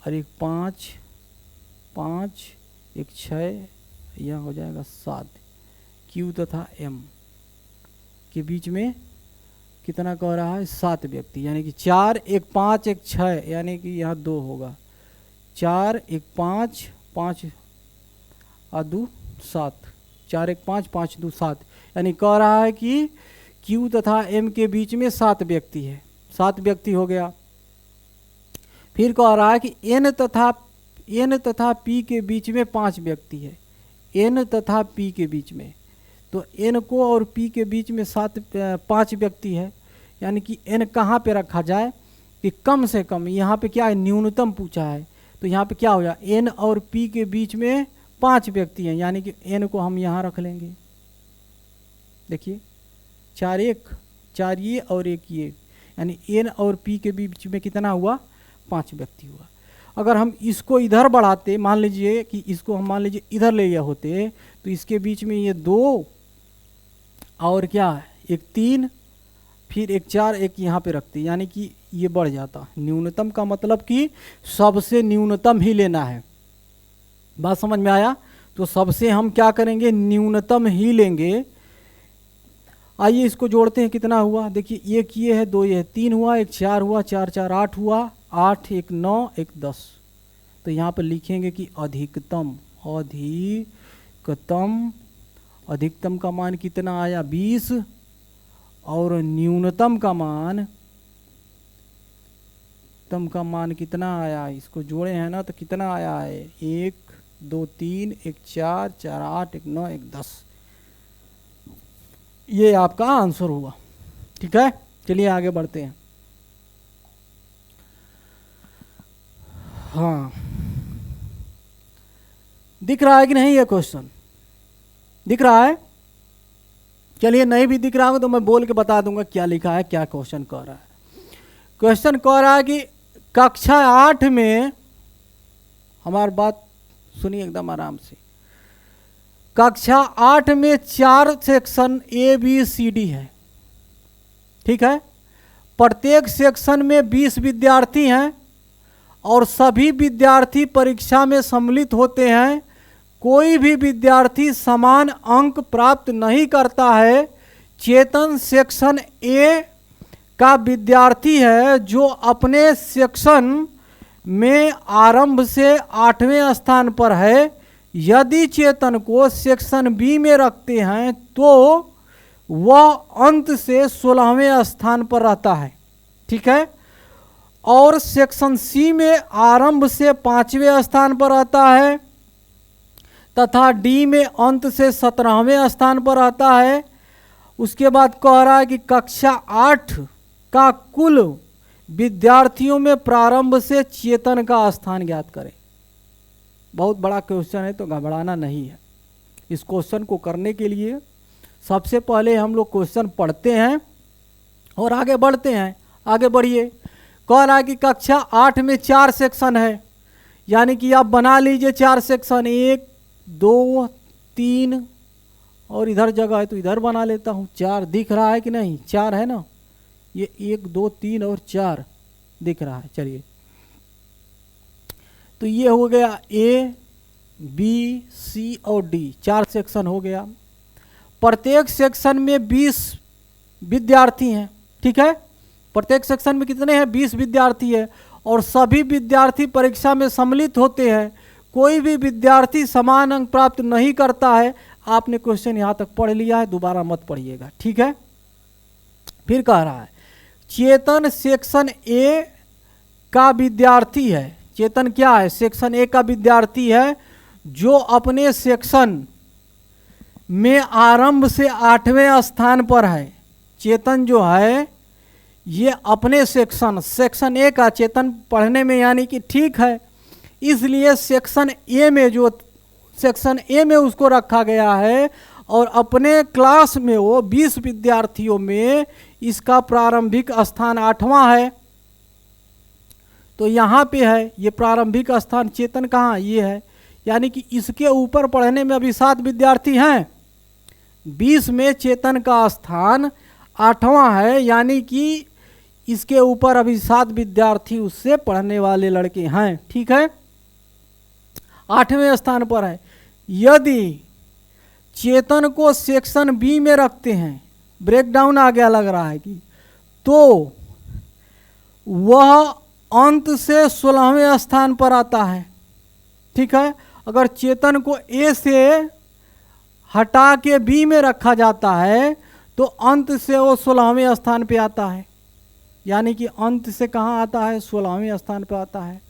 और एक 5, 5 एक 6, यहाँ हो जाएगा 7। Q तथा M के बीच में कितना कह रहा है 7 व्यक्ति, यानी कि 4 एक 5 एक 6, यानी कि यहाँ 2 होगा। 4 एक 5, 5 और 2 7, 4 एक 5, 5 2 7, यानी कह रहा है कि Q तथा M के बीच में 7 व्यक्ति है। 7 व्यक्ति हो गया। फिर कह रहा है कि N तथा P के बीच में 5 व्यक्ति है। N तथा P के बीच में तो n को और p के बीच में 5 व्यक्ति है, यानी कि n कहाँ पे रखा जाए कि कम से कम, यहाँ पे क्या है न्यूनतम पूछा है, तो यहाँ पे क्या हो जाए n और p के बीच में 5 व्यक्ति हैं, यानी कि n को हम यहाँ रख लेंगे। देखिए 4 ये और 1 ये, यानी n और p के बीच में कितना हुआ 5 व्यक्ति हुआ। अगर हम इसको इधर बढ़ाते, मान लीजिए कि इसको हम मान लीजिए इधर ले गए होते, तो इसके बीच में ये 2 और क्या है 1 3, फिर 1 4, 1 यहाँ पे रखते, यानी कि ये बढ़ जाता। न्यूनतम का मतलब कि सबसे न्यूनतम ही लेना है। बात समझ में आया? तो सबसे हम क्या करेंगे, न्यूनतम ही लेंगे। आइए इसको जोड़ते हैं, कितना हुआ देखिए, 1 ये है, 2 ये है, 3 हुआ, 1 4 हुआ, 4 4 8 हुआ, 8 1 9 1 10। तो यहाँ पर लिखेंगे कि अधिकतम का मान कितना आया 20, और न्यूनतम का मान कितना आया, इसको जोड़े हैं ना तो कितना आया है 1 2 3 1 4 4 8 1 9 1 10। ये आपका आंसर हुआ। ठीक है, चलिए आगे बढ़ते हैं। हाँ, दिख रहा है कि नहीं? ये क्वेश्चन दिख रहा है? चलिए, नहीं भी दिख रहा होगा तो मैं बोल के बता दूंगा क्या लिखा है, क्या क्वेश्चन कह रहा है। क्वेश्चन कह रहा है कि कक्षा 8 में, हमारी बात सुनिए एकदम आराम से, कक्षा 8 में 4 सेक्शन ABCD है। ठीक है, प्रत्येक सेक्शन में 20 विद्यार्थी हैं और सभी विद्यार्थी परीक्षा में सम्मिलित होते हैं। कोई भी विद्यार्थी समान अंक प्राप्त नहीं करता है। चेतन सेक्शन A का विद्यार्थी है जो अपने सेक्शन में आरंभ से 8वें स्थान पर है। यदि चेतन को सेक्शन B में रखते हैं तो वह अंत से 16वें स्थान पर रहता है। ठीक है, और सेक्शन C में आरंभ से 5वें स्थान पर रहता है तथा D में अंत से 17वें स्थान पर रहता है। उसके बाद कह रहा है कि कक्षा 8 का कुल विद्यार्थियों में प्रारंभ से चेतन का स्थान ज्ञात करें। बहुत बड़ा क्वेश्चन है तो घबराना नहीं है। इस क्वेश्चन को करने के लिए सबसे पहले हम लोग क्वेश्चन पढ़ते हैं और आगे बढ़ते हैं। आगे बढ़िए। कह रहा है कि कक्षा 8 में 4 सेक्शन है, यानी कि आप बना लीजिए 4 सेक्शन, 1 2 3, और इधर जगह है तो इधर बना लेता हूँ। 4 दिख रहा है कि नहीं? 4 है ना, ये 1 2 3 और 4 दिख रहा है। चलिए, तो ये हो गया A B C और D, 4 सेक्शन हो गया। प्रत्येक सेक्शन में 20 विद्यार्थी हैं। ठीक है, प्रत्येक सेक्शन में कितने हैं? 20 विद्यार्थी है और सभी विद्यार्थी परीक्षा में सम्मिलित होते हैं। कोई भी विद्यार्थी समान अंक प्राप्त नहीं करता है। आपने क्वेश्चन यहाँ तक पढ़ लिया है, दोबारा मत पढ़िएगा। ठीक है, फिर कह रहा है चेतन सेक्शन A का विद्यार्थी है। चेतन क्या है? सेक्शन A का विद्यार्थी है जो अपने सेक्शन में आरंभ से 8वें स्थान पर है। चेतन जो है ये अपने सेक्शन A का, चेतन पढ़ने में यानी कि ठीक है, इसलिए सेक्शन A में, जो सेक्शन A में उसको रखा गया है और अपने क्लास में वो 20 विद्यार्थियों में इसका प्रारंभिक स्थान 8वां है। तो यहाँ पे है ये प्रारंभिक स्थान। चेतन कहाँ? ये है, यानी कि इसके ऊपर पढ़ने में अभी 7 विद्यार्थी हैं। 20 में चेतन का स्थान 8वां है, यानी कि इसके ऊपर अभी 7 विद्यार्थी उससे पढ़ने वाले लड़के हैं। ठीक है, 8वें स्थान पर है। यदि चेतन को सेक्शन B में रखते हैं, ब्रेकडाउन आ गया लग रहा है कि, तो वह अंत से 16वें स्थान पर आता है। ठीक है, अगर चेतन को A से हटा के B में रखा जाता है तो अंत से वो 16वें स्थान पे आता है, यानी कि अंत से कहाँ आता है? 16वें स्थान पे आता है।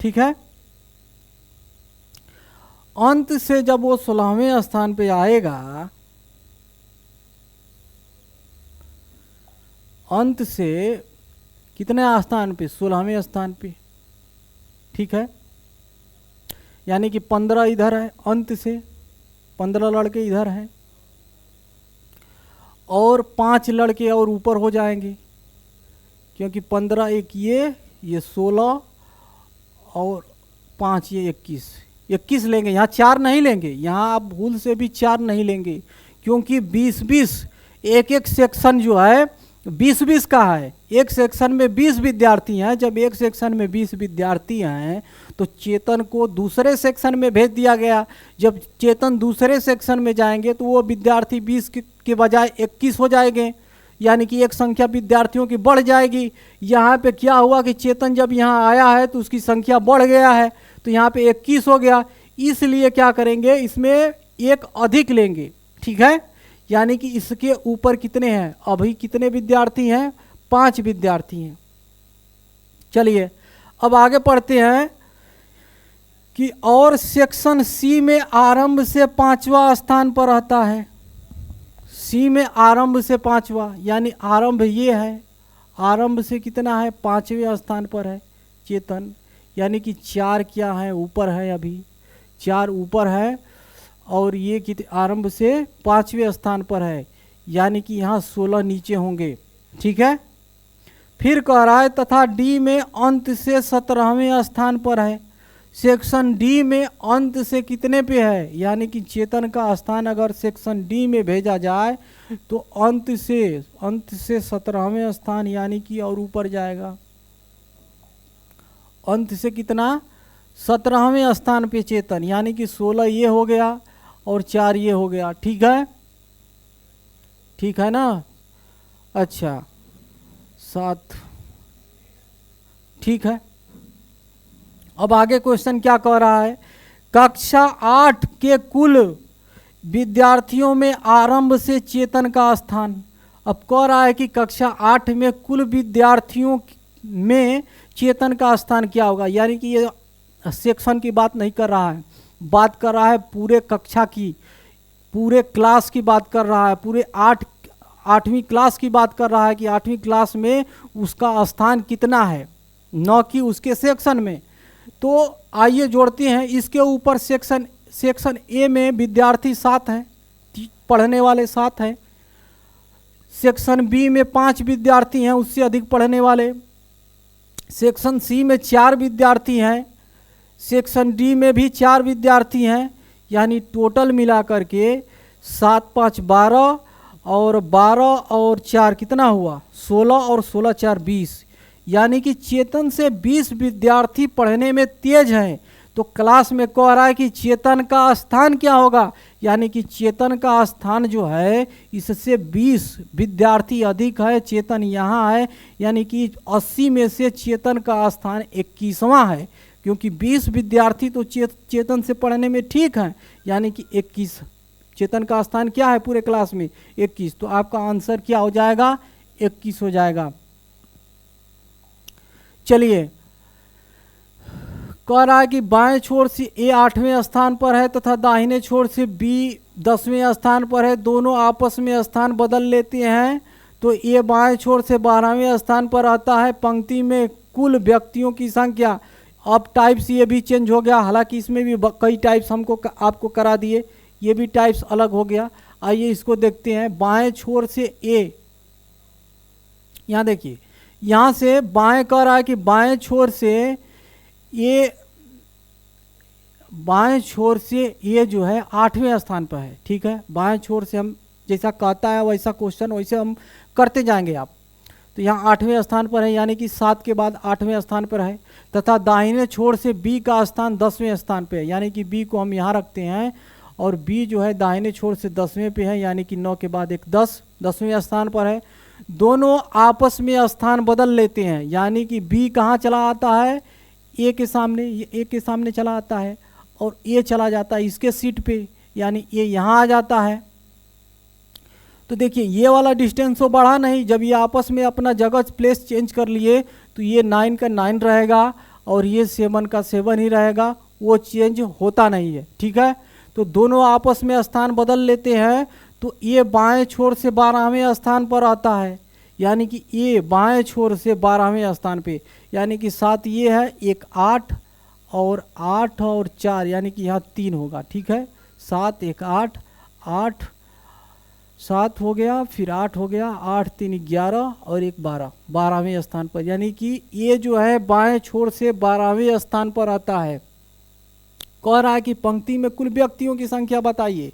ठीक है, अंत से जब वो 16वें स्थान पे आएगा अंत से कितने स्थान पे, 16वें स्थान पे, ठीक है। यानी कि 15 इधर है, अंत से 15 लड़के इधर हैं और 5 लड़के और ऊपर हो जाएंगे, क्योंकि 15 एक ये 16 और 5 ये 21 लेंगे। यहाँ 4 नहीं लेंगे, यहाँ आप भूल से भी 4 नहीं लेंगे, क्योंकि 20-20 एक सेक्शन जो है 20-20 का है। एक सेक्शन में 20 विद्यार्थी हैं। जब एक सेक्शन में 20 विद्यार्थी हैं तो चेतन को दूसरे सेक्शन में भेज दिया गया। जब चेतन दूसरे सेक्शन में जाएंगे तो वो विद्यार्थी 20 के बजाय 21 हो जाएंगे, यानी कि एक संख्या विद्यार्थियों की बढ़ जाएगी। यहाँ पे क्या हुआ कि चेतन जब यहाँ आया है तो उसकी संख्या बढ़ गया है, तो यहाँ पे 21 हो गया। इसलिए क्या करेंगे, इसमें एक अधिक लेंगे, ठीक है। यानी कि इसके ऊपर कितने हैं, अभी कितने विद्यार्थी हैं, 5 विद्यार्थी हैं। चलिए अब आगे पढ़ते हैं कि और सेक्शन सी में आरंभ से 5वां स्थान पर रहता है। सी में आरंभ से 5वां, यानी आरंभ ये है, आरंभ से कितना है, 5वें स्थान पर है चेतन। यानी कि 4 क्या है, ऊपर है, अभी 4 ऊपर है और ये आरंभ से 5वें स्थान पर है, यानी कि यहाँ 16 नीचे होंगे, ठीक है। फिर कह रहा है तथा डी में अंत से 17वें स्थान पर है। सेक्शन डी में अंत से कितने पे है, यानी कि चेतन का स्थान अगर सेक्शन डी में भेजा जाए तो अंत से 17वें स्थान, यानी कि और ऊपर जाएगा। अंत से कितना, 17वें स्थान पे चेतन, यानी कि 16 ये हो गया और 4 ये हो गया, ठीक है, ठीक है ना। अच्छा 7, ठीक है। अब आगे क्वेश्चन क्या कह रहा है, कक्षा 8 के कुल विद्यार्थियों में आरंभ से चेतन का स्थान। अब कह रहा है कि कक्षा 8 में कुल विद्यार्थियों में चेतन का स्थान क्या होगा, यानी कि ये सेक्शन की बात नहीं कर रहा है, बात कर रहा है पूरे कक्षा की, पूरे क्लास की बात कर रहा है, पूरे 8वीं क्लास की बात कर रहा है कि 8वीं क्लास में उसका स्थान कितना है, न कि उसके सेक्शन में। तो आइए जोड़ते हैं, इसके ऊपर सेक्शन ए में विद्यार्थी 7 हैं, पढ़ने वाले 7 हैं। सेक्शन बी में 5 विद्यार्थी हैं, उससे अधिक पढ़ने वाले। सेक्शन सी में 4 विद्यार्थी हैं। सेक्शन डी में भी 4 विद्यार्थी हैं, यानी टोटल मिलाकर के 7 5 12 और 12 और 4 कितना हुआ, 16 और 16 4 20, यानी कि चेतन से 20 विद्यार्थी पढ़ने में तेज हैं। तो क्लास में कह रहा है कि चेतन का स्थान क्या होगा, यानी कि चेतन का स्थान जो है इससे 20 विद्यार्थी अधिक है, चेतन यहाँ है, यानी कि 80 में से चेतन का स्थान 21वां है, क्योंकि 20 विद्यार्थी तो चेतन से पढ़ने में ठीक हैं, यानी कि 21 चेतन का स्थान क्या है पूरे क्लास में, 21। तो आपका आंसर क्या हो जाएगा, 21 हो जाएगा। चलिए कह रहा है कि बाएं छोर से ए 8वें स्थान पर है तथा दाहिने छोर से बी 10वें स्थान पर है, दोनों आपस में स्थान बदल लेते हैं तो ए बाएं छोर से 12वें स्थान पर आता है। पंक्ति में कुल व्यक्तियों की संख्या, अब टाइप्स ये भी चेंज हो गया, हालांकि इसमें भी कई टाइप्स हमको आपको करा दिए, ये भी टाइप्स अलग हो गया। आइए इसको देखते हैं। बाएं छोर से ए, यहाँ देखिए, यहाँ से बाएं कह रहा है कि बाएं छोर से ये, बाएं छोर से ये जो है 8वें स्थान पर है, ठीक है। बाएं छोर से हम जैसा कहता है वैसा क्वेश्चन वैसे हम करते जाएंगे आप। तो यहाँ 8वें स्थान पर है, यानी कि 7 के बाद 8वें स्थान पर है, तथा दाहिने छोर से बी का स्थान 10वें स्थान पे है, यानी कि बी को हम यहाँ रखते हैं और बी जो है दाहिने छोर से 10वें पे है, यानी कि 9 के बाद एक 10वें स्थान पर है। दोनों आपस में स्थान बदल लेते हैं, यानी कि बी कहाँ चला आता है, ए के सामने, ए के सामने चला आता है और ए चला जाता है इसके सीट पे, यानी ए यहाँ आ जाता है। तो देखिए ये वाला डिस्टेंस तो बढ़ा नहीं, जब ये आपस में अपना जगह प्लेस चेंज कर लिए तो ये 9 का 9 रहेगा और ये 7 का 7 ही रहेगा, वो चेंज होता नहीं है, ठीक है। तो दोनों आपस में स्थान बदल लेते हैं, तो ये बाएं छोर से 12वें स्थान पर आता है, यानी कि ये बाएं छोर से 12वें स्थान पे, यानी कि 7 ये है, एक 8 और 4 यानी कि यहाँ 3 होगा। ठीक है, 7 एक 8, 8 7 हो गया, फिर 8 हो गया, 8 3 11 और एक 12, 12वें स्थान पर, यानी कि ये जो है बाएं छोर से 12वें स्थान पर आता है। कह रहा है कि पंक्ति में कुल व्यक्तियों की संख्या बताइए,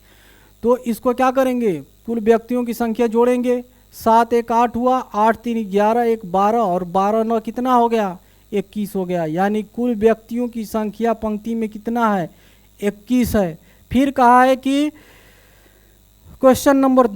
तो इसको क्या करेंगे, कुल व्यक्तियों की संख्या जोड़ेंगे। 7 एक 8 हुआ, 8 3 11, एक 12 और 12 9 कितना हो गया, 21 हो गया। यानी कुल व्यक्तियों की संख्या पंक्ति में कितना है, 21 है। फिर कहा है कि क्वेश्चन नंबर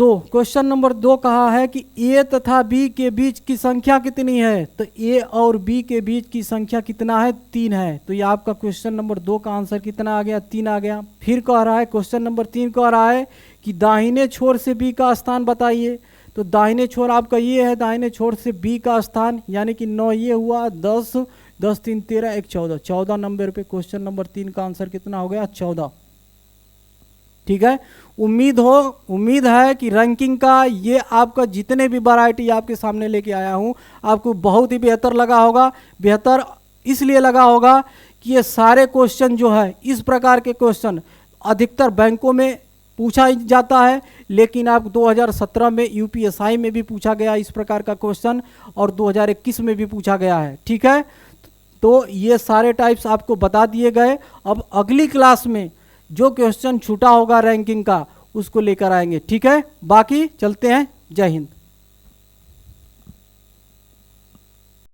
2 कहा है कि ए तथा बी के बीच की संख्या कितनी है, तो ए और बी के बीच की संख्या कितना है, 3 है। तो ये आपका क्वेश्चन नंबर 2 का आंसर कितना आ गया, 3 आ गया। फिर कह रहा है क्वेश्चन नंबर 3 कह रहा है कि दाहिने छोर से बी का स्थान बताइए। तो दाहिने छोर आपका ये है, दाहिने छोर से बी का स्थान, यानी कि 9 ये हुआ, 10 10 3 13 एक 14, 14 नंबर पे क्वेश्चन नंबर 3 का आंसर कितना हो गया, 14। ठीक है, उम्मीद है कि रैंकिंग का ये आपका जितने भी वैरायटी आपके सामने लेके आया हूँ आपको बहुत ही बेहतर लगा होगा। बेहतर इसलिए लगा होगा कि ये सारे क्वेश्चन जो है, इस प्रकार के क्वेश्चन अधिकतर बैंकों में पूछा जाता है, लेकिन आप 2017 में यूपीएसआई में भी पूछा गया इस प्रकार का क्वेश्चन, और 2021 में भी पूछा गया है। ठीक है, तो ये सारे टाइप्स आपको बता दिए गए। अब अगली क्लास में जो क्वेश्चन छूटा होगा रैंकिंग का उसको लेकर आएंगे। ठीक है, बाकी चलते हैं, जय हिंद।